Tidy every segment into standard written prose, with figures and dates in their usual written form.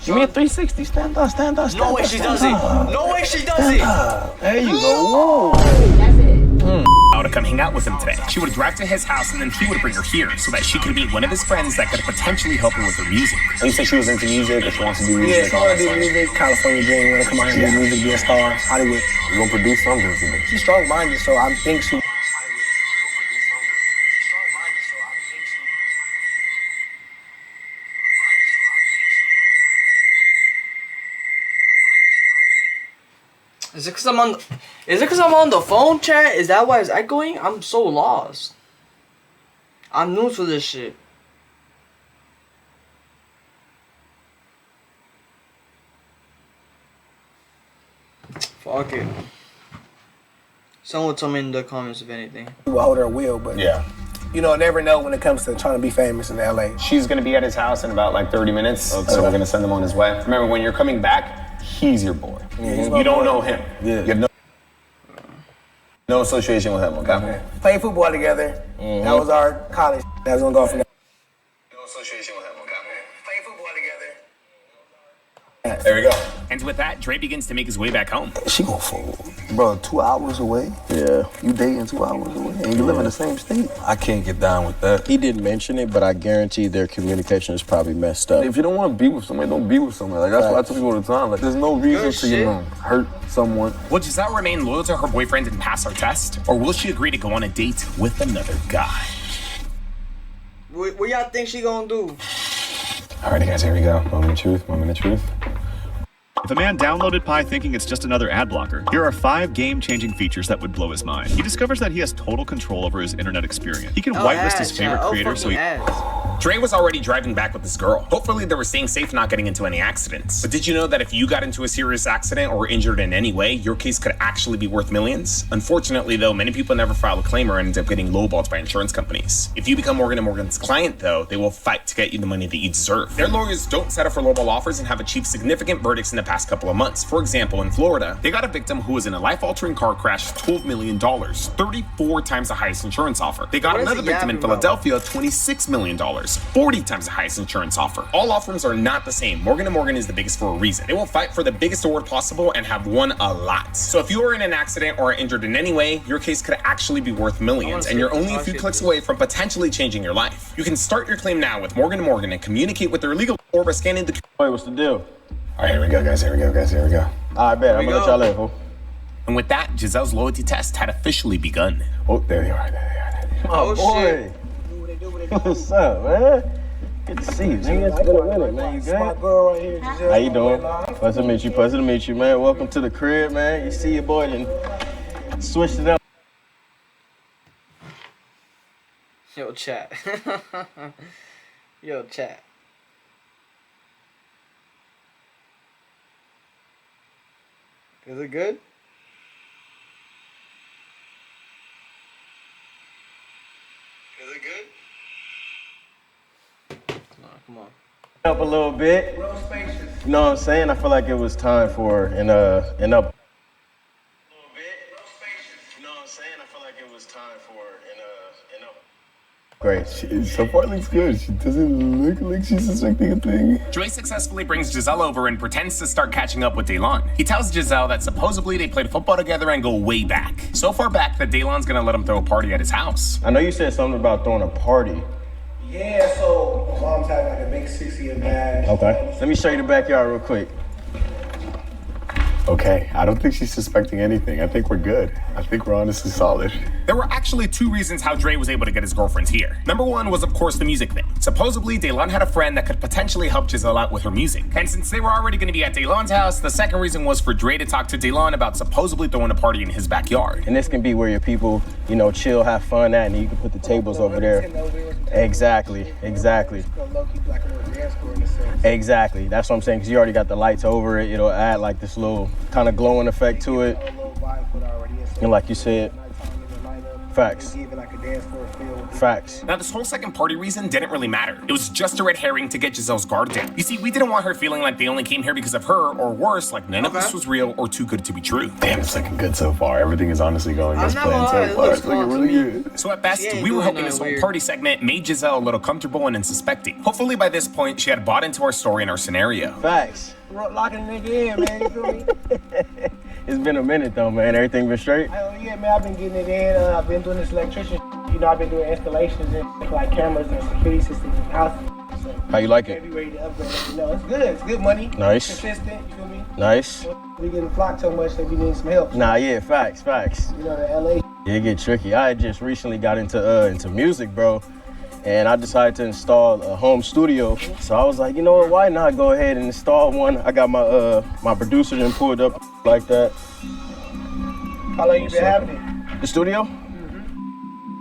Give me a 360. Stand up, stand up, stand up. No way she does it. No way she does it. There you go. Whoa. That's it. To come hang out with him today. She would drive to his house and then he would bring her here so that she could meet one of his friends that could potentially help her with her music. And you said she was into music or she wants to do music? Yeah, she wants to do music. California dream. Want to come out here and do music, be a star, Hollywood. You're going to produce something today. She's strong-minded, so I think she... Is it because I'm on the phone chat? Is that why it's echoing? I'm so lost. I'm new to this shit. Fuck it. Someone tell me in the comments if anything. Will hold her will, but yeah. You know, never know when it comes to trying to be famous in LA. She's going to be at his house in about like 30 minutes, so we're going to send him on his way. Remember, when you're coming back, he's your boy. Yeah, you don't know him. Yeah. You have no association with him, okay? Played football together. That was our college. That was going to go from there. No association with him, okay? Played football together. There we go. And with that, Dre begins to make his way back home. She gonna fold. Bro, 2 hours away? Yeah. You dating 2 hours away and you live in the same state? I can't get down with that. He didn't mention it, but I guarantee their communication is probably messed up. If you don't want to be with somebody, don't be with somebody. Like, that's what I tell people all the time. Like, there's no reason to, you know, hurt someone. Will Giselle remain loyal to her boyfriend and pass our test? Or will she agree to go on a date with another guy? What y'all think she gonna do? Alrighty, guys, here we go. Moment of truth, moment of truth. If a man downloaded Pi thinking it's just another ad blocker, here are 5 game-changing features that would blow his mind. He discovers that he has total control over his internet experience. He can whitelist his favorite creators so he... Dre was already driving back with this girl. Hopefully they were staying safe, not getting into any accidents. But did you know that if you got into a serious accident or injured in any way, your case could actually be worth millions? Unfortunately, though, many people never file a claim or end up getting lowballed by insurance companies. If you become Morgan & Morgan's client, though, they will fight to get you the money that you deserve. Their lawyers don't settle for lowball offers and have achieved significant verdicts in the past couple of months. For example, in Florida, they got a victim who was in a life-altering car crash, $12 million, 34 times the highest insurance offer. They got another victim in Philadelphia, $26 million, 40 times the highest insurance offer. All law firms are not the same. Morgan & Morgan is the biggest for a reason. They will fight for the biggest award possible and have won a lot. So if you are in an accident or are injured in any way, your case could actually be worth millions, and you're only a few clicks away from potentially changing your life. You can start your claim now with Morgan & Morgan and communicate with their legal or by scanning the... Wait, what's the deal? All right, here we go, guys. Here we go, guys. Here we go. I bet. I'm going to let y'all live, ho. And with that, Giselle's loyalty test had officially begun. Oh, there they are. There they are. Oh, boy. What's up, man? Good to see you, nigga. It's been a minute, man. You good? How you doing? Pleasure to meet you. Pleasure to meet you, man. Welcome to the crib, man. You see your boy and switched it up. Yo, chat. Yo, chat. Is it good? Is it good? Come on. Up a little bit. You know what I'm saying? I feel like it was time for an up. You know what I'm saying? I feel like it was time for an up. Great. So far, it looks good. She doesn't look like she's suspecting a thing. Dre successfully brings Giselle over and pretends to start catching up with Daylon. He tells Giselle that supposedly they played football together and go way back. So far back that Daylon's gonna let him throw a party at his house. I know you said something about throwing a party. Yeah, so my mom's having like a big 60th bash. Okay. Let me show you the backyard real quick. Okay, I don't think she's suspecting anything. I think we're good. I think we're honestly solid. There were actually 2 reasons how Dre was able to get his girlfriends here. Number 1 was, of course, the music thing. Supposedly, Daylon had a friend that could potentially help Giselle out with her music. And since they were already going to be at Daylon's house, the second reason was for Dre to talk to Daylon about supposedly throwing a party in his backyard. And this can be where your people, you know, chill, have fun at, and you can put the tables over there. Exactly. Exactly. That's what I'm saying, because you already got the lights over it. It'll add like this little kind of glowing effect to it. And like you said, facts. Give it like a dance floor feel. Facts. Now, this whole second party reason didn't really matter. It was just a red herring to get Giselle's guard down. You see, we didn't want her feeling like they only came here because of her, or worse, like none of this was real or too good to be true. Damn, it's looking good so far. Everything is honestly going as planned so far. It's looking really good. So at best, we were hoping this whole party segment made Giselle a little comfortable and unsuspecting. Hopefully by this point, she had bought into our story and our scenario. Facts. Locking the nigga in, man. You feel me? It's been a minute though, man. Everything been straight? Hell yeah, man. I've been getting it in. I've been doing this electrician. You know, I've been doing installations and like cameras and security systems in houses. So How you like it? be ready to upgrade it. You know, it's good. It's good money. Nice. Consistent. You feel me? Nice. We getting flocked so much that we need some help. Nah, yeah, facts. You know, the LA. Yeah, it get tricky. I had just recently got into music, bro. And I decided to install a home studio. So I was like, you know what, why not go ahead and install one? I got my my producer then pulled up like that. How long you been having it? The studio?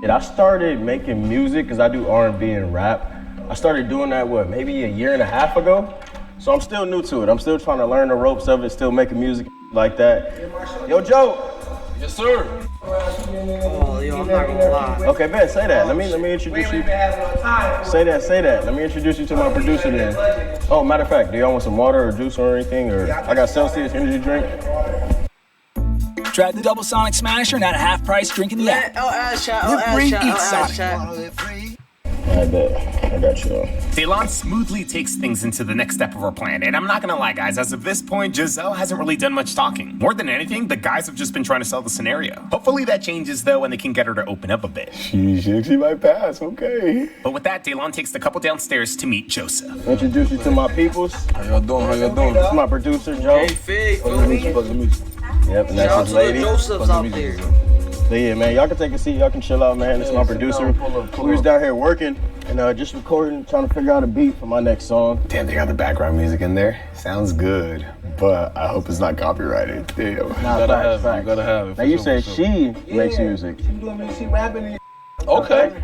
Yeah, I started making music because I do R&B and rap. I started doing that, maybe a year and a half ago? So I'm still new to it. I'm still trying to learn the ropes of it, still making music like that. Yo, Joe. Yes, sir. Oh, yo, I'm not gonna lie. Okay, Ben, say that. Let me introduce you. Say that. Let me introduce you to my producer then. Oh, matter of fact, do y'all want some water or juice or anything? Or I got Celsius energy drink. Try the double Sonic Smasher, not a half price drink in the app. I bet. I got you though. Delon smoothly takes things into the next step of our plan, and I'm not gonna lie, guys, as of this point, Giselle hasn't really done much talking. More than anything, the guys have just been trying to sell the scenario. Hopefully that changes, though, and they can get her to open up a bit. She might pass, okay. But with that, Delon takes the couple downstairs to meet Joseph. Introduce you to my peoples. How y'all doing? This is my producer, Joe. JAYFIG, Let me meet you. Yep, and Shout out that's his to the lady. Josephs out there. But yeah, man, y'all can take a seat. Y'all can chill out, man. This is my producer. We was down here working and just recording, trying to figure out a beat for my next song. Damn, they got the background music in there. Sounds good, but I hope it's not copyrighted. Damn. Nah, facts. You gotta have it. Now you said she makes music. She doing music, she rapping. Okay.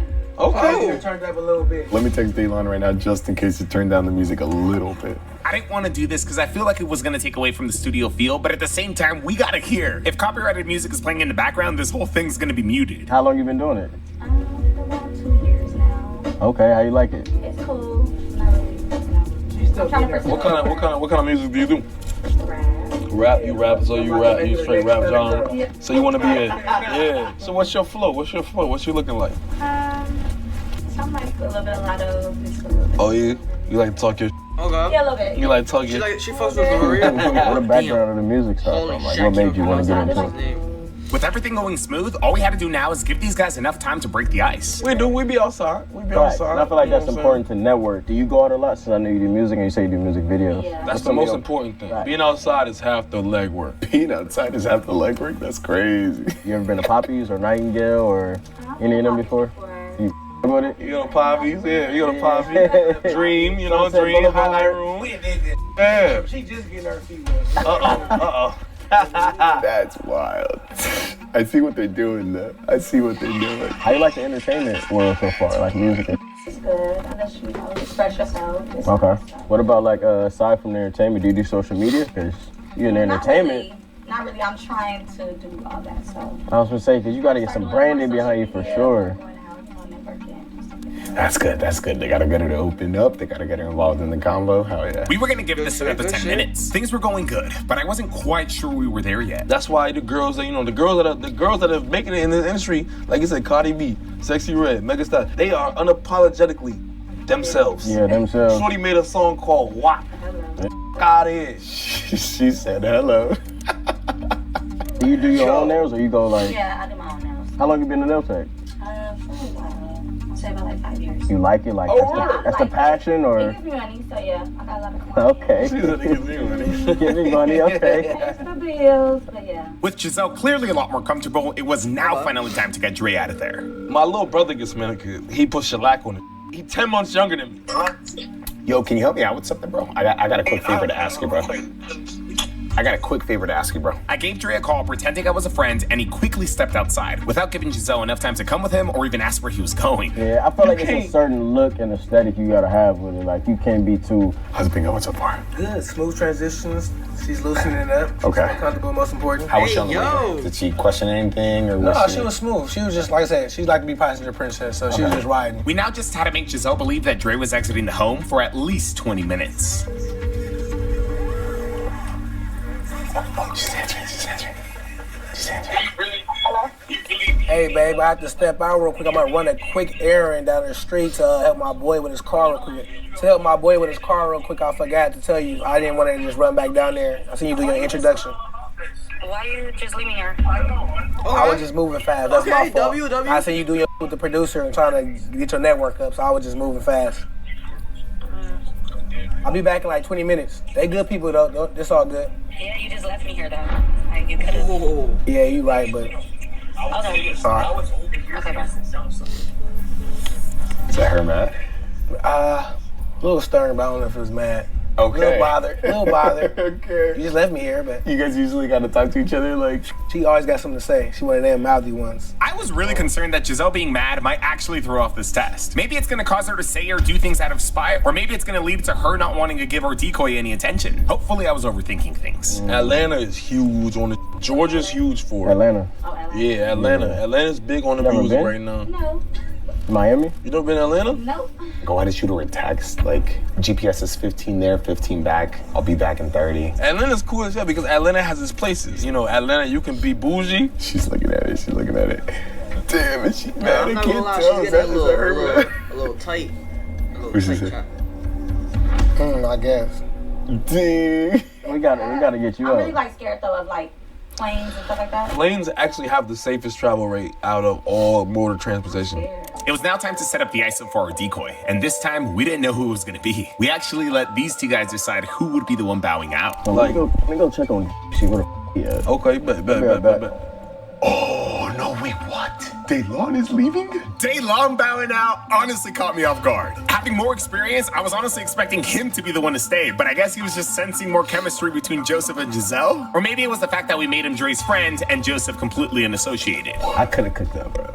Turned up a little bit. Let me text Delon right now just in case you turn down the music a little bit. I didn't want to do this because I feel like it was going to take away from the studio feel, but at the same time, we gotta hear. If copyrighted music is playing in the background, this whole thing's going to be muted. How long you been doing it? About 2 years now. Okay, how you like it? It's cool. Not really, you know. She's still I'm trying to getting her. pursue What kind of music do you do? rap. Rap, so you straight rap genre. So you want to be yeah. So what's your flow? What's you looking like? Something like a little bit of lotto. Just a little bit. Oh, you like to talk your Okay. Yeah, a little bit. you like to talk She your like she fucks with Maria. Where the background of the music start Holy from? Like, shit, what made you want to get into it? With everything going smooth, all we had to do now is give these guys enough time to break the ice. We be outside. We be Right. outside. And I feel like You know that's what I'm important to network. Do you go out a lot? Since I know you do music and you say you do music videos. Yeah. That's the most important thing. Right. Being outside is half the legwork. Being outside is half the legwork? That's crazy. You ever been to Poppy's or Nightingale or any of them before? You with it? You go to Poppy's, yeah. You go to Poppy's. Dream, you know, Sunset Dream, Boulevard. highlight room. We did this. Yeah. She just getting her feet wet. Uh-oh. That's wild. I see what they're doing though. I see what they're doing. How you like the entertainment world so far? Like music and It's good. Unless you know, express yourself. It's okay. nice. What about like aside from the entertainment, do you do social media? Because you're in entertainment. Not really. I'm trying to do all that. So. I was gonna say, because you gotta get some branding behind you for sure. That's good. That's good. They gotta get her to open up. They gotta get her involved in the convo. Hell yeah. We were gonna give this another 10 minutes. Things were going good, but I wasn't quite sure we were there yet. That's why the girls that are making it in the industry, like you said, Cardi B, Sexy Red, Megastar, they are unapologetically themselves. Yeah, themselves. Shorty made a song called WAP. Out of here. She said hello. Do you do your own nails or you go like? Yeah, I do my own nails. How long you been in nail tech? For a while. I'll say about like 5 years. You like it? Like that's the passion It or? gives me money, so yeah, I got a lot of money. Okay. Give me money. Okay. Pays the bills, but yeah. With Giselle clearly a lot more comfortable, it was now finally time to get Dre out of there. My little brother gets manicured. He put shellac on it. He 10 months younger than me. Yo, can you help me out with something, bro? I got a quick favor to ask you, bro. I got a quick favor to ask you, bro. I gave Dre a call pretending I was a friend, and he quickly stepped outside without giving Giselle enough time to come with him or even ask where he was going. Yeah, I feel like it's a certain look and aesthetic you gotta have with it. Like, you can't be too... How's it been going so far? Good, smooth transitions. She's loosening up. Okay. She's comfortable, most important. How was she on the way? Did she question anything or was No, she was smooth. She was just, like I said, she liked to be passenger princess, so she was just riding. We now just had to make Giselle believe that Dre was exiting the home for at least 20 minutes. She's answering. Hey, babe, I have to step out real quick. I'm gonna run a quick errand down the street to help my boy with his car real quick. I forgot to tell you. I didn't want to just run back down there. I seen you do your introduction. Why you just leave me here? I was just moving fast. That's my fault. W. I seen you do your with the producer and trying to get your network up, so I was just moving fast. I'll be back in like 20 minutes. They good people though. It's all good. Yeah, you just left me here though. Like, you could've... Yeah, you right, but... Okay. All right. Okay, bro. Is that her mad? A little stern, but I don't know if it was mad. Okay. A little bothered. Okay. You just left me here, but... You guys usually gotta talk to each other like... She always got something to say. She one of them mouthy ones. I was really concerned that Giselle being mad might actually throw off this test. Maybe it's gonna cause her to say or do things out of spite, or maybe it's gonna lead to her not wanting to give our decoy any attention. Hopefully I was overthinking things. Atlanta is huge on it. Georgia's huge for it. Atlanta. Oh, Atlanta. Yeah, Atlanta. Atlanta's big on the Never music been? right now. No. Miami? You never been to Atlanta? Nope. Go ahead and shoot her a text. Like, GPS is 15 there, 15 back. I'll be back in 30. Atlanta's cool as hell because Atlanta has its places. You know, Atlanta, you can be bougie. She's looking at it. Damn, is she mad? I'm I not gonna can't lie, tell. she's Is that getting her mad? a little tight. What's she say? Chat. I guess. Dang. We gotta get you I'm really up. like scared though of like planes and stuff like that. Planes actually have the safest travel rate out of all mode of transportation. It was now time to set up the ISO for our decoy, and this time we didn't know who it was gonna be. We actually let these two guys decide who would be the one bowing out. Let me go check on she where the he at. Okay, bet. Oh, no, wait, what? Daylon is leaving? Daylon bowing out honestly caught me off guard. Having more experience, I was honestly expecting him to be the one to stay, but I guess he was just sensing more chemistry between Joseph and Giselle? Or maybe it was the fact that we made him Dre's friend and Joseph completely unassociated. I could've cooked that, bro.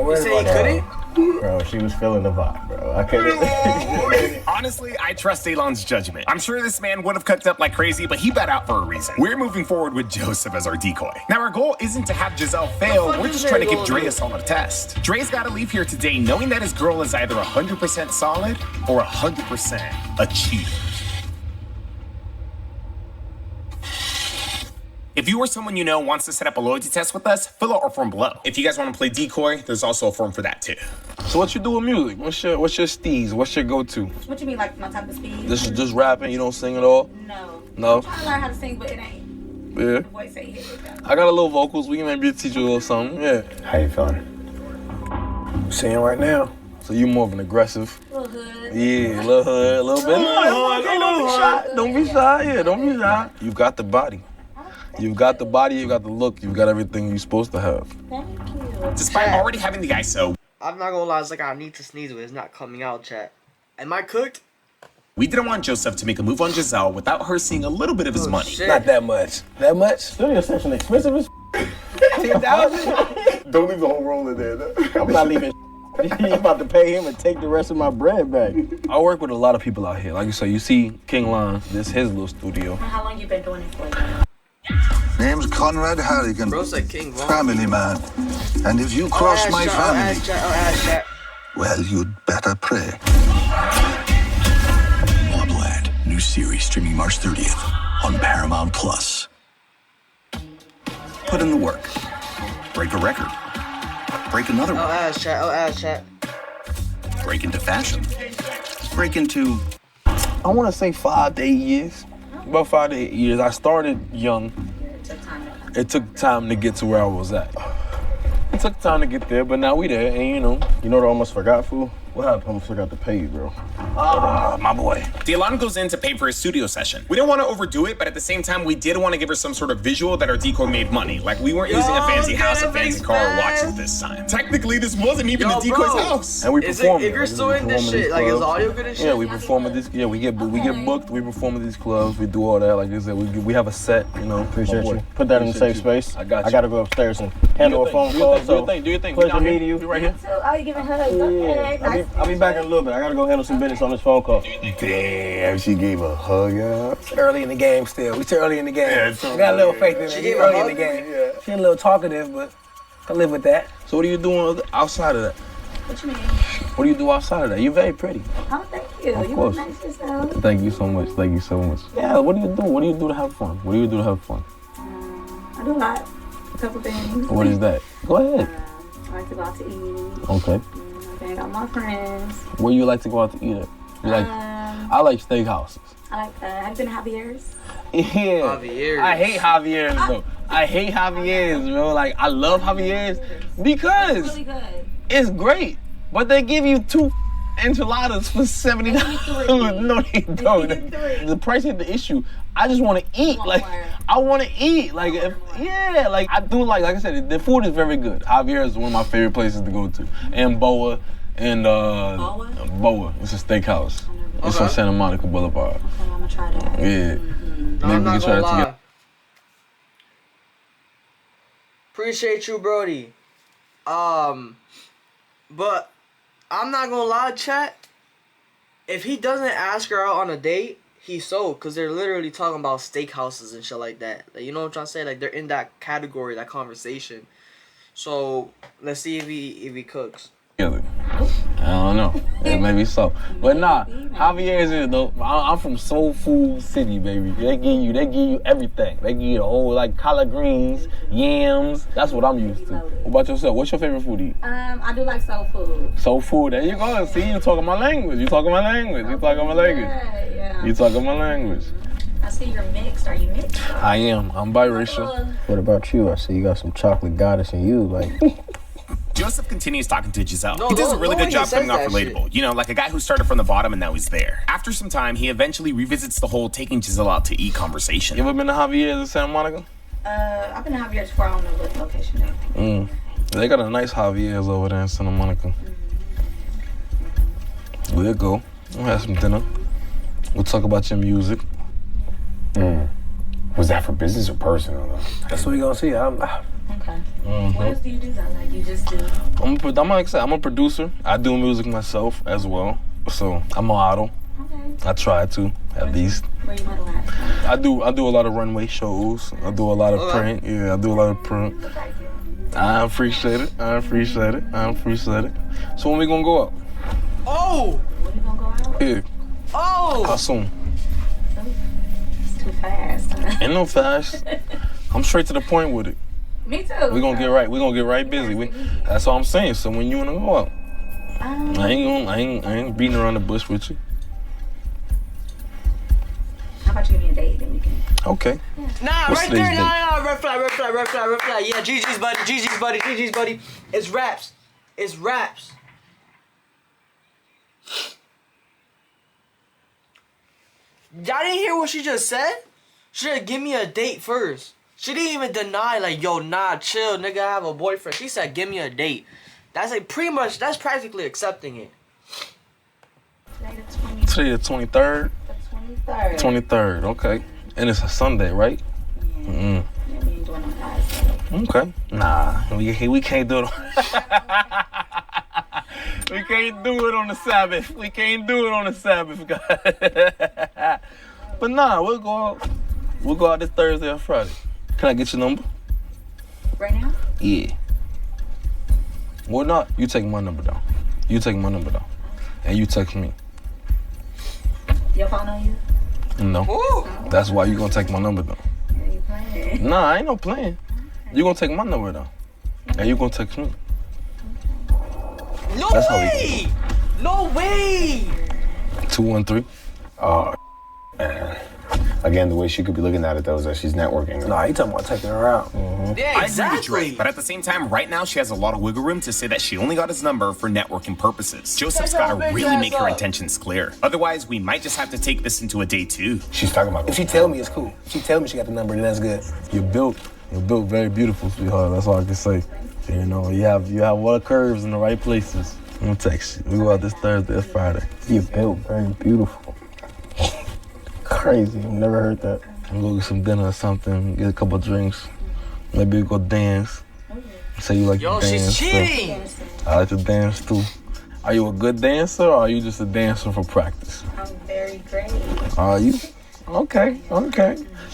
You say you couldn't? Bro, she was feeling the vibe, bro. I couldn't. Honestly, I trust Daylon's judgment. I'm sure this man would have cooked up like crazy, but he bowed out for a reason. We're moving forward with Joseph as our decoy. Now, our goal isn't to have Giselle fail. We're just trying to give Dre a solid test. Dre's got to leave here today knowing that his girl is either 100% solid or 100% a cheater. If you or someone you know wants to set up a loyalty test with us, fill out our form below. If you guys want to play decoy, there's also a form for that too. So what you do with music? What's your steez? What's your go-to? What you mean, like my type of speed? This is just rapping, you don't sing at all? No. No? I'm trying to learn how to sing, but it ain't. Yeah. The voice ain't hit with that. I got a little vocals. We can maybe teach you a little something. Yeah. How you feeling? Seeing right now. So you more of an aggressive. Little hood. Yeah, a little hood, a little bit. Don't be shy. Yeah, don't be shy. You got the body. You've got the body, you got the look, you've got everything you're supposed to have. Thank you. Despite already having the ISO, I'm not gonna lie, it's like I need to sneeze, but it's not coming out, chat. Am I cooked? we didn't want Joseph to make a move on Giselle without her seeing a little bit of his money. Shit. Not that much. That much? Studio session expensive as 10,000? Don't leave the whole roll in there, though. I'm not leaving. I'm about to pay him and take the rest of my bread back. I work with a lot of people out here. Like you say, you see King Lon, this is his little studio. How long you been doing it for? Name's Conrad Harrigan, Bro said King Von. family man. And if you cross my family, chat. well, you'd better pray. Mobland, new series streaming March 30th on Paramount Plus. Put in the work. Break a record. Break another one. ass chat. Break into fashion. Break into... I want to say 5 to 8 years. About 5 to 8 years. I started young. It took time to get to where I was at. It took time to get there, but now we there, and you know. You know what I almost forgot, fool? What happened? I forgot to pay you, bro. Ah, my boy. De'Alana goes in to pay for his studio session. We don't want to overdo it, but at the same time, we did want to give her some sort of visual that our decor made money. Like, we weren't using a fancy house, a fancy car, or watches this time. Technically, this wasn't even the decoy's house. And we perform. If you're still in this shit, like, is audio good and shit? Yeah, we perform at this. Yeah, we get booked. We perform at these clubs. We do all that. Like I said, we have a set. You know, appreciate you. Put that in a safe space. I got you. I gotta go upstairs and handle a phone call. Do your thing. Pleasure meeting you. You right here. Oh, you giving hugs? Okay. I'll be back in a little bit. I gotta go handle some business on this phone call. Damn, she gave a hug out. It's early in the game still. We still early in the game. Yeah, I got a little faith in it. She early in the game. Yeah. She a little talkative, but I live with that. So what are you doing outside of that? What you mean? What do you do outside of that? You're very pretty. Oh, thank you. Of You course. look nice yourself. Thank you so much. Thank you so much. Yeah, what do you do? What do you do to have fun? What do you do to have fun? I do a lot. A couple things. What is that? Go ahead. I like to go out to eat. Okay. I hang out with my friends. Where you like to go out to eat at? You like? I like steakhouses. I like have you been to Javier's? Yeah. Javier's. I hate Javier's though. I hate Javier's, bro. Like I love Javier's because It's really good. it's great, but they give you 2 enchiladas for $70. No, they don't. The price ain't the issue. I just want to eat. Like I want to eat. Like like I do. Like I said, the food is very good. Javier's is one of my favorite places to go to, and Boa. And Boa. It's a steakhouse. It's on Santa Monica Boulevard. Okay, I'm gonna try that. Yeah. No, I'm not gonna lie. Appreciate you, Brody. But I'm not gonna lie, chat. If he doesn't ask her out on a date, he's sold, because they're literally talking about steakhouses and shit like that. Like, you know what I'm trying to say? Like, they're in that category, that conversation. So let's see if he cooks. I don't know. Yeah, maybe so. But nah, Javier's is though. I'm from Soul Food City, baby. They give you everything. They give you the whole like collard greens, yams. That's what I'm used to. What about yourself? What's your favorite food to eat? I do like soul food. Soul food. There you go. See, you talking my language. You talking my language. You talking my language. Yeah. You talking my language. I see you're mixed. Are you mixed? I am. I'm biracial. What about you? I see you got some chocolate goddess in you, like. Joseph continues talking to Giselle. No, he does a really good job coming off that relatable. shit. You know, like a guy who started from the bottom and now he's there. After some time, he eventually revisits the whole taking Giselle out to eat conversation. You ever been to Javier's in Santa Monica? I've been to Javier's before. I don't know what location though. They got a nice Javier's over there in Santa Monica. We'll go. We'll have some dinner. We'll talk about your music. Was that for business or personal though? That's what we gonna see. Okay. What else do you do though? Like you just do? I'm a producer. I do music myself as well. So I'm a model. Okay. I try to, at least. Where you model at? I do a lot of runway shows. I do a lot of print. Yeah, I do a lot of print. I appreciate it. So when we gonna go out? Oh! When you gonna go out? Yeah. Oh! How soon? It's too fast. Ain't no fast. I'm straight to the point with it. Me too. We're gonna get right busy. That's all I'm saying. So when you wanna go out, I ain't beating around the bush with you. How about you give me a date, then we can. Okay. Nah, What's right there. today's Nah, red flag. Yeah, GG's buddy. It's raps. Y'all didn't hear what she just said? She said, give me a date first. She didn't even deny, like, yo, nah, chill, nigga, I have a boyfriend. She said, give me a date. That's like that's practically accepting it. Today the 23rd? The 23rd. 23rd, okay. And it's a Sunday, right? Yeah. Yeah, we ain't doing no guys. Okay. Nah, we can't do it. We can't do it on the Sabbath. Guys. But nah, we'll go out this Thursday or Friday. Can I get your number? Right now? Yeah. Well, not. You take my number down. And you text me. Your phone on you? No. Ooh. That's why you gonna take my number down. Yeah, you playing. Nah, I ain't no playing. You gonna take my number down. And you gonna text me. No That's way! No way! 213. Oh, man. Again, the way she could be looking at it though is that she's networking. Nah, he talking about taking her out. Yeah, I agree with Drake, but at the same time, right now she has a lot of wiggle room to say that she only got his number for networking purposes. Joseph's got to really make her intentions clear. Otherwise, we might just have to take this into a day 2. She's talking about. If she tell me, it's cool. If she tell me she got the number, then that's good. You're built very beautiful, sweetheart. That's all I can say. You know, you have all the curves in the right places. I'm gonna text you. We go out this Thursday, it's Friday. You're built very beautiful. Crazy, I've never heard that. We'll go get some dinner or something, get a couple drinks. Maybe we go dance. Say you like to dance. She's cheating! So I like to dance too. Are you a good dancer or are you just a dancer for practice? I'm very great. Are you? Okay.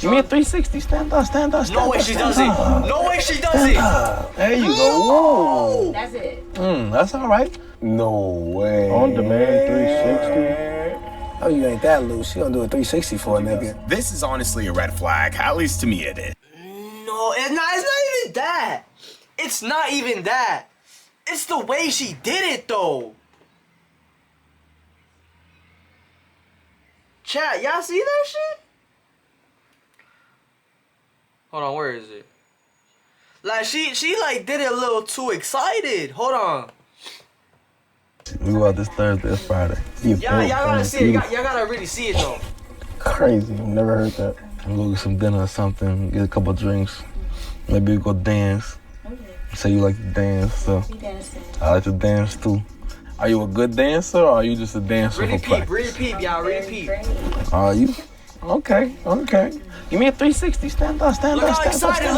Give me a 360. Stand up. No way she does it. No way she does it. There you go. Whoa. That's it. That's all right. No way. On demand 360. Oh, you ain't that loose. She gonna do a 360 for a nigga. This is honestly a red flag. At least to me it is. No, it's not even that. It's not even that. It's the way she did it though. Chat, y'all see that shit? Hold on, where is it? Like she like did it a little too excited. Hold on. We go out this Thursday, it's Friday. Y'all gotta see it. Y'all gotta really see it though. Crazy, I've never heard that. We'll go get some dinner or something, get a couple drinks. Maybe we go dance. Say you like to dance, so I like to dance too. Are you a good dancer or are you just a dancer for practice? Repeat, y'all, repeat. Are you? Okay. Give me a 360. Stand up. Look how excited.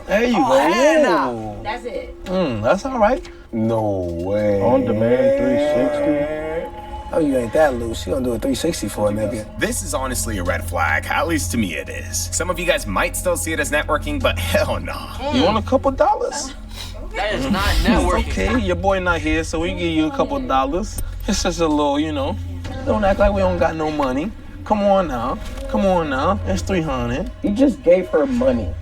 There you go. That's it. That's all right. No way. On demand 360. Oh, you ain't that loose. She gonna do a 360 for a nigga. This is honestly a red flag. At least to me it is. Some of you guys might still see it as networking, but hell no. You want a couple dollars? That is not networking. Okay, your boy not here, so we give you a couple dollars. It's just a little, you know. Don't act like we don't got no money. Come on now. It's 300. He just gave her money.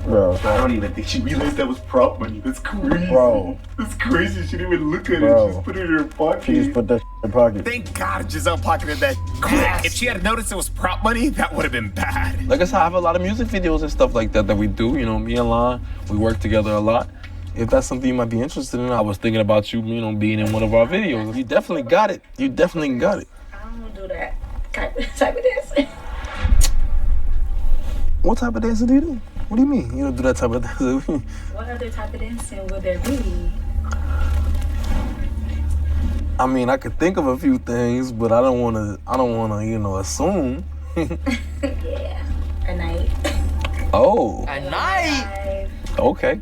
Bro, I don't even think she realized that was prop money. That's crazy. Bro. That's crazy. She didn't even look at Bro. it. She just put it in her pocket. She just put that in her pocket. Thank God Giselle pocketed that quick. If she had noticed it was prop money, that would have been bad. Like I said, I have a lot of music videos and stuff like that we do. You know, me and Lon, we work together a lot. If that's something you might be interested in, I was thinking about you, being in one of our videos. You definitely got it. I don't do that type of dancing. What type of dancing do you do? What do you mean? You don't do that type of dancing? What other type of dancing would there be? I mean, I could think of a few things, but I don't wanna, assume. Yeah, a night. Oh. A night? Okay.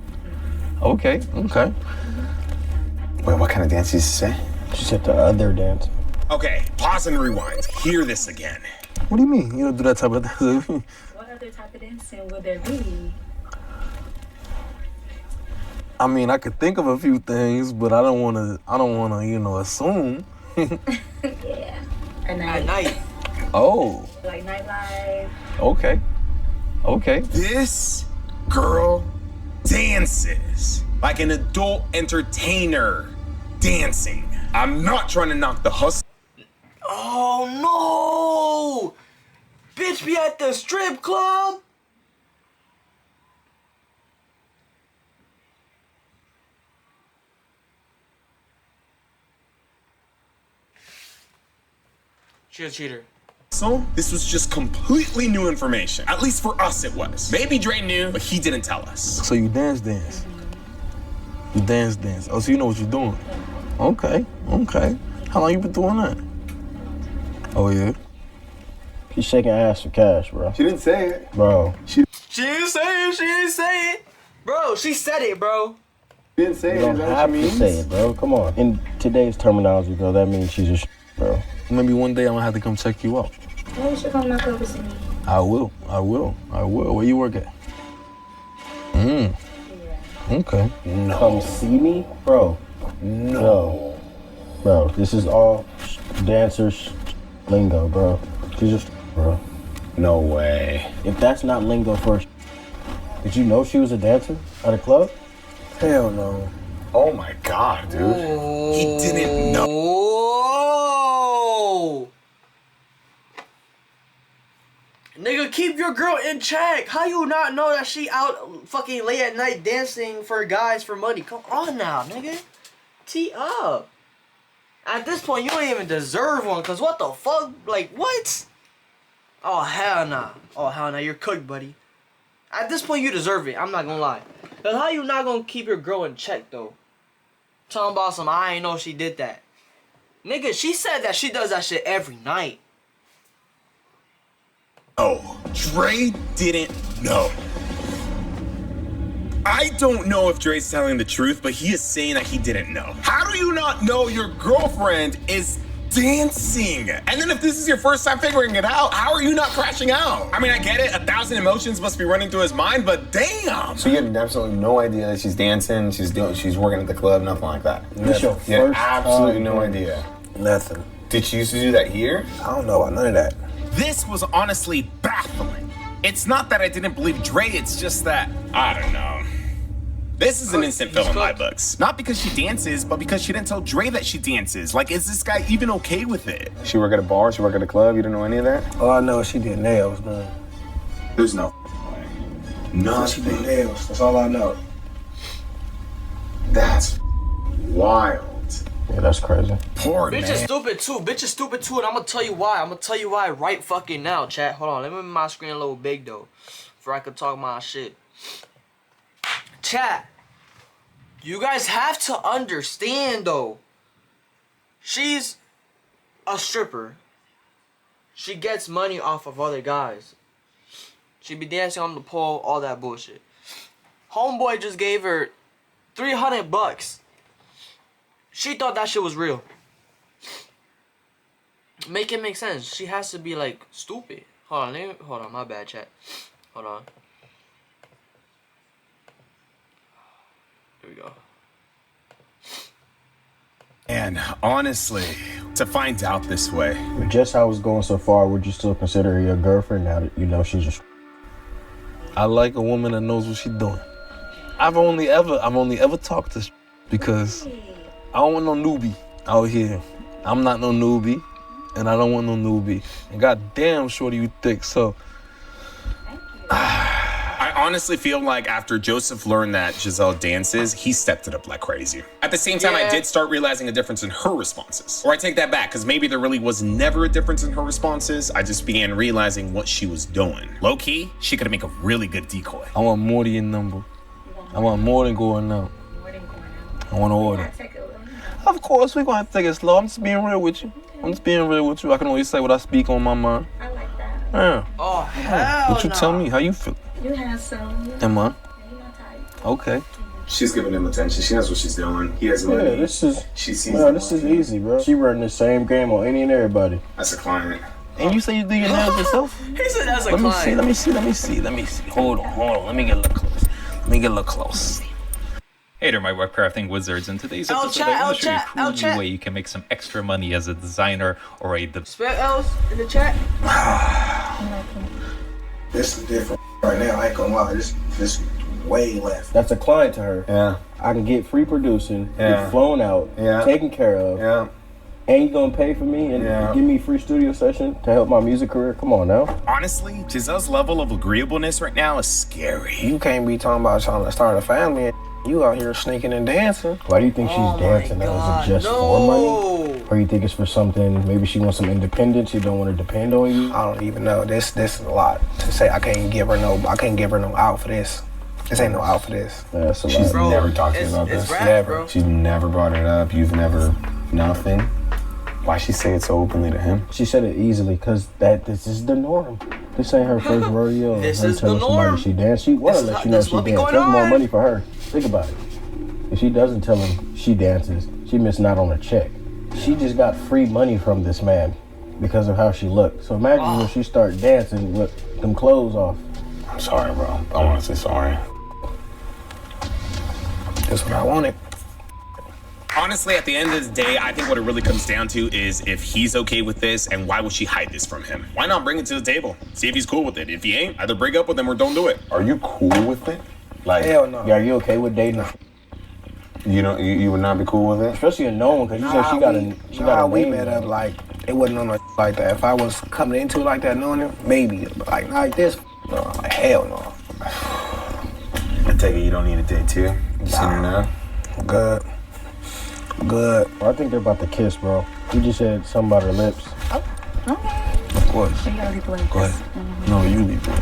Wait, what kind of dance did she say? She said the other dance. Okay, pause and rewind. Hear this again. What do you mean? You don't do that type of dancing? What other type of dancing would there be? I mean, I could think of a few things, but I don't wanna, assume. Yeah, a night. A night. Oh. Like nightlife. Okay. This girl dances like an adult entertainer dancing. I'm not trying to knock the hustle. Oh no! Bitch be at the strip club? She a cheater. So, this was just completely new information. At least for us it was. Maybe Dre knew, but he didn't tell us. So you dance. You dance. Oh, so you know what you're doing. Okay. How long you been doing that? Oh, yeah? He's shaking ass for cash, bro. She didn't say it. Bro. She didn't say it. Bro, she said it, bro. She didn't say You it. don't have to say it, bro. Come on. In today's terminology, bro, that means she's a bro. Maybe one day I'm gonna have to come check you out. Well, you should come knock over to me. I will. Where you work at? Okay. No. Come see me? Bro. No. Bro, this is all dancers lingo, bro. She's just, bro. No way. If that's not lingo for did you know she was a dancer at a club? Hell no. Oh my God, dude. He didn't know. Nigga, keep your girl in check. How you not know that she out fucking late at night dancing for guys for money? Come on now, nigga. Tee up. At this point, you don't even deserve one, cause what the fuck? Like, what? Oh, hell nah. Oh, hell nah. You're cooked, buddy. At this point, you deserve it. I'm not gonna lie. Cause how you not gonna keep your girl in check, though? Talking about some, I ain't know she did that. Nigga, she said that she does that shit every night. Oh, Dre didn't know. I don't know if Dre's telling the truth, but he is saying that he didn't know. How do you not know your girlfriend is dancing? And then if this is your first time figuring it out, how are you not crashing out? I mean, I get it, 1,000 emotions must be running through his mind, but damn! So you had absolutely no idea that she's dancing, she's working at the club, nothing like that? This your You had first absolutely time, no man. idea. Nothing. Did she used to do that here? I don't know about none of that. This was honestly baffling. It's not that I didn't believe Dre, it's just that, I don't know. This is an instant fill in my books. Not because she dances, but because she didn't tell Dre that she dances. Like, is this guy even okay with it? She work at a bar, she work at a club, you didn't know any of that? All I know is she did nails, man. There's no way. No, She did nails. That's all I know. That's wild. Yeah, that's crazy. Poor Bitch man. is stupid too. Bitch is stupid too, and I'm gonna tell you why. I'm gonna tell you why right fucking now, chat. Hold on, let me make my screen a little big though, before I can talk my shit. Chat, you guys have to understand though. She's a stripper. She gets money off of other guys. She be dancing on the pole, all that bullshit. Homeboy just gave her $300. She thought that shit was real. Make it make sense. She has to be like stupid. Hold on, my bad, chat. Hold on. Here we go. And honestly, to find out this way. But just how it's going so far, would you still consider her your girlfriend now that you know she's just... I like a woman that knows what she's doing. I've only ever talked to because I don't want no newbie out here. I'm not no newbie, and I don't want no newbie. And goddamn, shorty, you thick. So I honestly feel like after Joseph learned that Giselle dances, he stepped it up like crazy. At the same time, I did start realizing a difference in her responses. Or I take that back, because maybe there really was never a difference in her responses. I just began realizing what she was doing. Low key, she could make a really good decoy. I want more than your number. I want more than going out. I want to order. Of course, we're going to have to take it slow. I'm just being real with you. I can always say what I speak on my mind. I like that. Yeah. Oh, hell What you tell me? How you feel? You have some. Am I? Okay. She's giving him attention. She knows what she's doing. He has money. Yeah, this is... She sees No, this is easy, bro. She running the same game on any and everybody. That's a client. And you say you do your nails yourself? He said that's a Let me client. see. Hold on. Let me get a little close. Hey there, my webcrafting wizards. In today's episode, I want to show you a cool new way you can make some extra money as a designer or a Spell L's in the chat. This is different right now. I ain't gonna lie. This way left. That's a client to her. Yeah. I can get free producing, Yeah. get flown out, taken care of. Yeah. And you gonna pay for me and give me a free studio session to help my music career? Come on now. Honestly, Giselle's level of agreeableness right now is scary. You can't be talking about trying to start a family. You out here sneaking and dancing. Why do you think she's dancing? Is it just for money? Or you think it's for something, maybe she wants some independence, you don't want to depend on you? I don't even know. This is a lot to say. I can't give her no out for this. This ain't no out for this. That's a lot. She's never talked to you about this. Never. She's never brought it up. You've never, nothing. Why she say it so openly to him? She said it easily because this is the norm. This ain't her first rodeo. This her is the telling norm. somebody she danced. She want to let you know she danced. That's more money for her. Think about it. If she doesn't tell him she dances, she missing out on a check. She just got free money from this man because of how she looked. So imagine when she start dancing with them clothes off. I'm sorry, bro. I want to say sorry. That's what I wanted. Honestly, at the end of the day, I think what it really comes down to is if he's okay with this, and why would she hide this from him? Why not bring it to the table? See if he's cool with it. If he ain't, either break up with him or don't do it. Are you cool with it? Like, Hell no. Yeah, are you okay with dating her? You would not be cool with it? Especially a known, because you said she got a we name. met up like It wasn't on no like that. If I was coming into it like that, knowing it, maybe. But like, not like this, no, like, hell no. I take it you don't need a date too? You seen her now? Good. Good. Well, I think they're about to kiss, bro. You just said something about her lips. Oh, okay. Of course. So you gotta lead the way. Go ahead. No, you lead the way.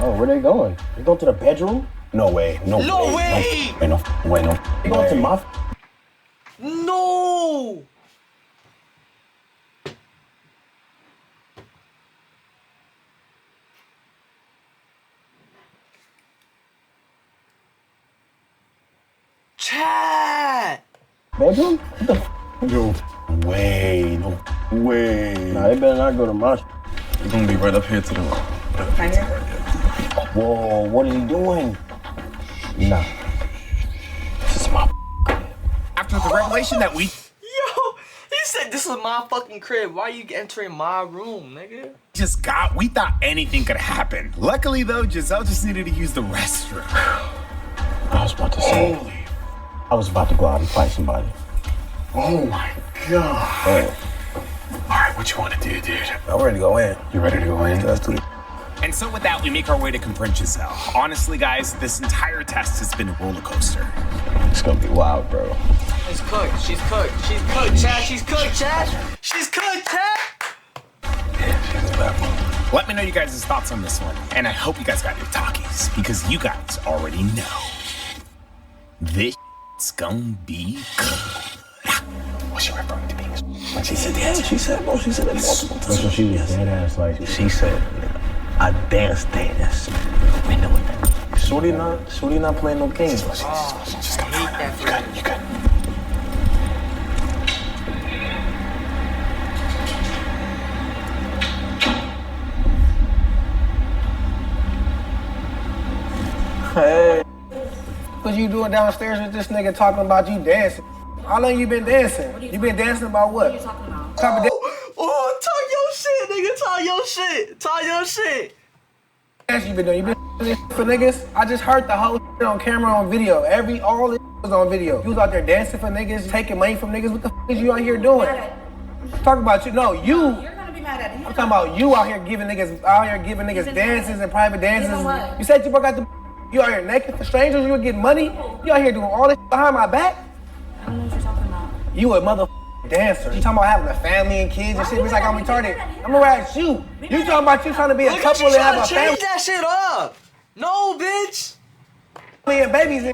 Oh, where they going? They going to the bedroom? No way. No way. No way! No way. No. They going to my... No! Chat! Bedroom? What the f? No way. No way. Nah, they better not go to my... They're gonna be right up here to the right. Right here? Whoa, what is he doing? Nah. This is my After the revelation that we Yo! He said this is my fucking crib. Why you entering my room, nigga? just got, we thought anything could happen. Luckily though, Giselle just needed to use the restroom. I was about to say... I was about to go out and fight somebody. Oh my god. Oh. Alright, what you wanna do, dude? I'm ready to go in. You ready to go in? Let's do it. And so with that, we make our way to confront Giselle. Honestly, guys, this entire test has been a roller coaster. It's gonna be wild, bro. She's cooked. She's cooked. She's cooked, Chad. She's cooked, Chad. She's cooked, Chad. Let me know you guys' thoughts on this one. And I hope you guys got your talkies, because you guys already know. This it's gonna be good. What's she referring to being? When she said that, she said that multiple times. That's what she was dead ass like. She said, I dance. We know what that is. Shorty not playing no games. Just hate that for You good. Hey. What you doing downstairs with this nigga talking about you dancing? How long you been dancing? You been dancing about what? What are you talking about? Type of Oh, talk your shit, nigga. Talk your shit. Talk your shit. dance you been doing? You been doing this for niggas? I just heard the whole shit on camera on video. All this was on video. You was out there dancing for niggas, taking money from niggas. What the f is you out here doing? Talk about you. No, you. You're gonna be mad at him. I'm talking about you out here giving niggas dances and private dances. You know what? You said you broke out the. You out here naked for strangers. You were getting money. You out here doing all this behind my back. I don't know what you're talking about. You a motherfucking dancer. You talking about having a family and kids and shit. It's like I'm retarded. I'm gonna at you. You talking about you trying to be a couple and have a family Change that shit up. No, bitch. and babies and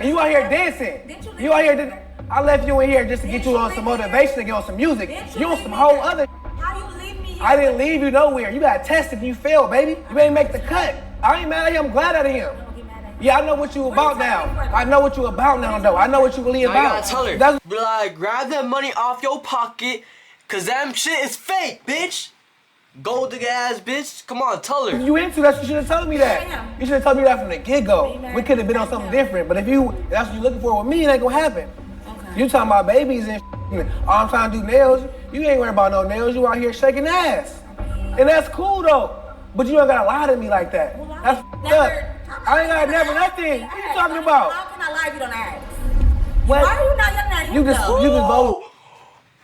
you out here dancing. You out here. I left you in here just to get you on some motivation to get on some music. You on some whole other. How you leave me here? I didn't leave you nowhere. You got tested and you failed, baby. You ain't make the cut. I ain't mad at him. I'm glad at him. Yeah, I know what you about now. I know what you about now, though. I know what you really I about. gotta tell her. That's Be like, grab that money off your pocket, cause that shit is fake, bitch. Gold digger ass bitch. Come on, tell her. you into that. You should have told me that. You should have told me that from the get-go. We could have been on something different. But if that's what you're looking for with me, it ain't gonna happen. Okay. You talking about babies and all I'm trying to do nails. You ain't worried about no nails. You out here shaking ass. And that's cool, though. But you don't gotta lie to me like that. That's up. I ain't got never nothing. What you talking about? How can I lie if you don't ask? What? Why are you not yelling at him You just vote.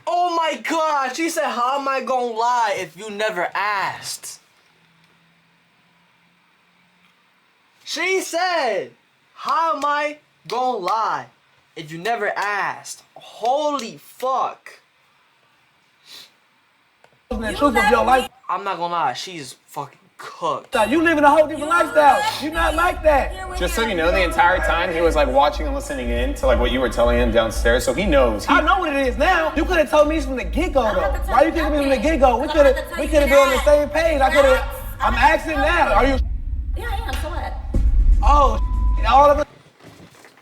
Oh my god, she said, how am I gonna lie if you never asked? She said, how am I gonna lie if you never asked? Holy fuck. The truth of your life. I'm not gonna lie, she's fucking cooked. You living a whole different lifestyle. You not like that. Just so you know, the entire time he was like watching and listening in to like what you were telling him downstairs, so he knows. I know what it is now. You could have told me from the get-go though. Why you telling me from the get-go? We could have been on the same page. I'm asking now. Are you? Yeah, I am. So what? Oh, all of it.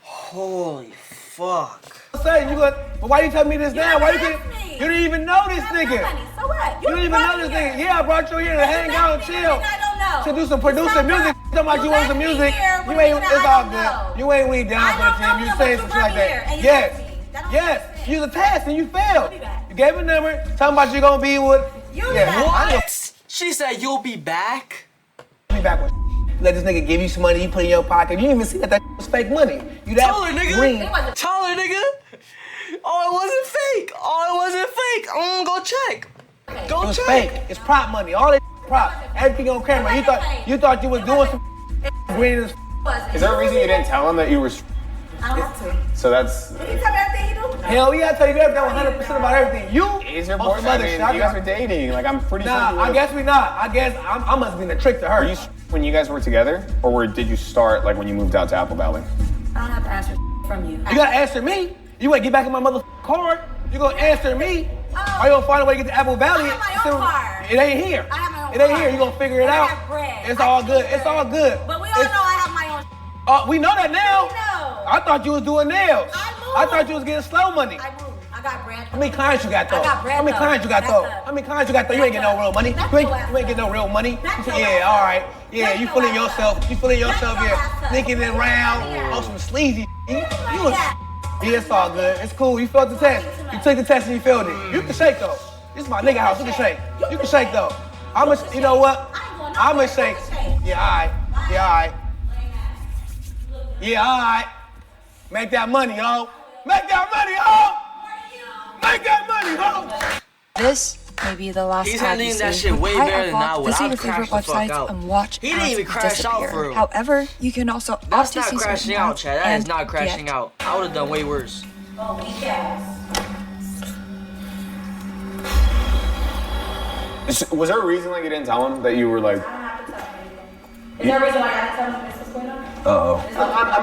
Holy fuck. Say you but why you telling me this now? Why you asked could? me. You didn't even know this nigga. So what? You didn't even know this nigga. Yeah, I brought you here to hang out and chill. I don't know. To do some producer music. Talking about you want some music. You ain't. It's all good. You ain't we down for the team. You saying some shit like that. Yes. Yes. You was a test and you failed. You gave a number. Talking about you gonna be with. What? She said you'll be back? Be back with. Let this nigga give you some money. You put it in your pocket. You didn't even see that was fake money. You that Tell her, nigga. green. Tell her, nigga. Oh, it wasn't fake. Oh, it wasn't fake. I'm gonna go check. Go It was check. fake. It's prop money. All that prop. Everything on camera. You thought you was doing some green as Is there a reason you didn't tell him that you were? I don't have to. So that's. Did he tell me everything he do? Hell, yeah, I tell you everything 100% about everything. You Is your on boyfriend? some I other mean, shit. you guys were dating. Like I'm pretty sure. Nah, I guess we not. I guess I must have been a trick to her. Were you when you guys were together, or did you start like when you moved out to Apple Valley? I don't have to answer from you. You gotta answer me. You wanna get back in my motherfucking car? You gonna answer me? Or you gonna find a way to get to Apple Valley? I have my own car. It ain't here. I have my own It ain't car. here. You gonna figure it out? I have bread. It's all good. It's all good. But we all know I have my own. We know that now. No. I thought you was doing nails. I moved. I thought you was getting slow money. I moved. I got bread. How many clients you got though? I got bread, How many though. clients you got Back though? up. How many clients you got though? You ain't getting no real money. Back You ain't your ass getting no real money. Back your Yeah, ass all right. Yeah, Back you your fooling ass yourself. You fooling yourself Back your here, ass up. thinking it around Yeah. on some sleazy. You was, Yeah. yeah, it's all good. It's cool. You felt the test. You took the test and you failed it. You can shake though. This is my nigga house. You can shake. You can shake though. You know what? I'ma shake. Yeah, all right. Yeah, all right. Yeah, all right. Make that money, ho. Make that money, ho. Make that money, ho. This may be the last He's time you handling that see shit way Reply better than Unlocked, I would. visit I'd your favorite crash the fuck websites out. and watch He didn't ads even crash out disappear. for real. However, you can also That's opt to not see certain crashing out, ads Chad. That is and not crashing get out. I would have done way worse. Oh, weak ass. Was there a reason like you didn't tell him that you were like? I don't have to tell him. Is there a reason why I have to tell him this is going on?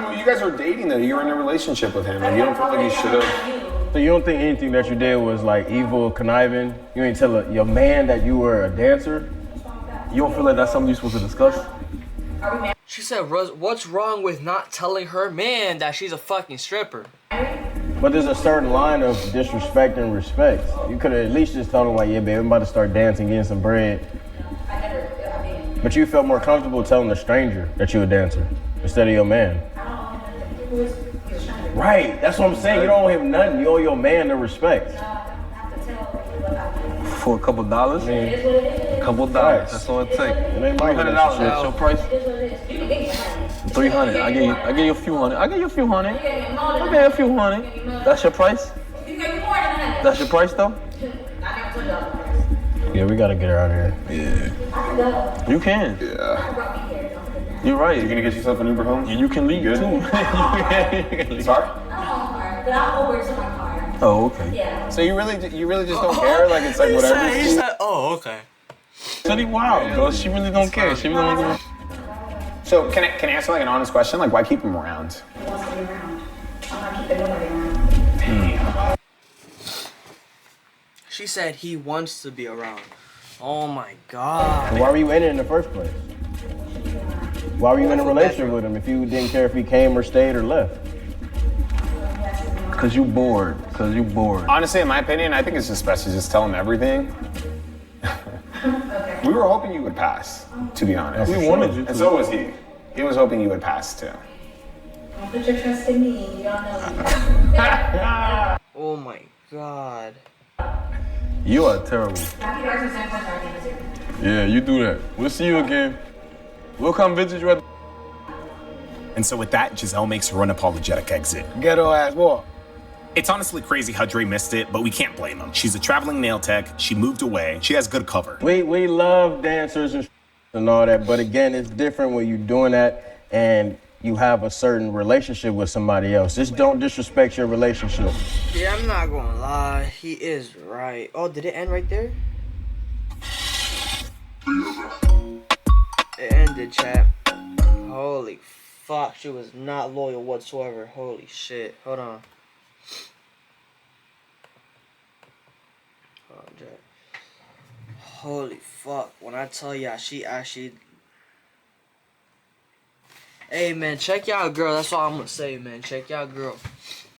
I mean, you guys were dating though. You were in a relationship with him, and you don't feel like you should have. So you don't think anything that you did was like evil, conniving? You ain't tell your man that you were a dancer? You don't feel like that's something you're supposed to discuss? She said, what's wrong with not telling her man that she's a fucking stripper? But there's a certain line of disrespect and respect. You could have at least just told him like, yeah, babe, I'm about to start dancing, getting some bread. But you felt more comfortable telling a stranger that you're a dancer instead of your man. Right, that's what I'm saying. You don't owe him nothing. You owe your man the respect. For a couple dollars? A couple dollars. That's all it takes. $300. That's your price? 300. I give you a few hundred. I give you a few hundred. That's your price? That's your price though? Yeah, we gotta get her out of here. Yeah. You can. Yeah. You're right. You're gonna get yourself an Uber home? And you can leave Good? too. Sorry? But I'll go work to my car. Oh, okay. Yeah. So you really just don't care? Like it's like whatever. He said, oh, okay. Pretty wild, bro. She really don't care. She really don't give So can I ask you like an honest question? Like why keep him around? He wants to be around. I'm not keeping nobody around. Damn. She said he wants to be around. Oh my God. Why were you in it in the first place? Why were you in a relationship with him if you didn't care if he came or stayed or left? Cause you bored. Honestly, in my opinion, I think it's just best to just tell him everything. We were hoping you would pass, to be honest. We wanted you to. And so was he. He was hoping you would pass too. Don't put your trust in me. You don't know me. Oh my God. You are terrible. Happy birthday, San Francisco. Yeah, you do that. We'll see you again. We'll come visit you at. And so with that, Giselle makes her unapologetic exit. Ghetto ass boy. It's honestly crazy how Dre missed it, but we can't blame him. She's a traveling nail tech. She moved away. She has good cover. We love dancers and all that, but again, it's different when you're doing that and you have a certain relationship with somebody else. Just don't disrespect your relationship. Yeah, I'm not gonna lie. He is right. Oh, did it end right there? It ended, chat. Holy fuck, she was not loyal whatsoever. Holy shit. Hold on. Hold on, Jack. Holy fuck. When I tell ya, she actually... Hey, man, check y'all girl. That's all I'm gonna say, man. Check y'all girl.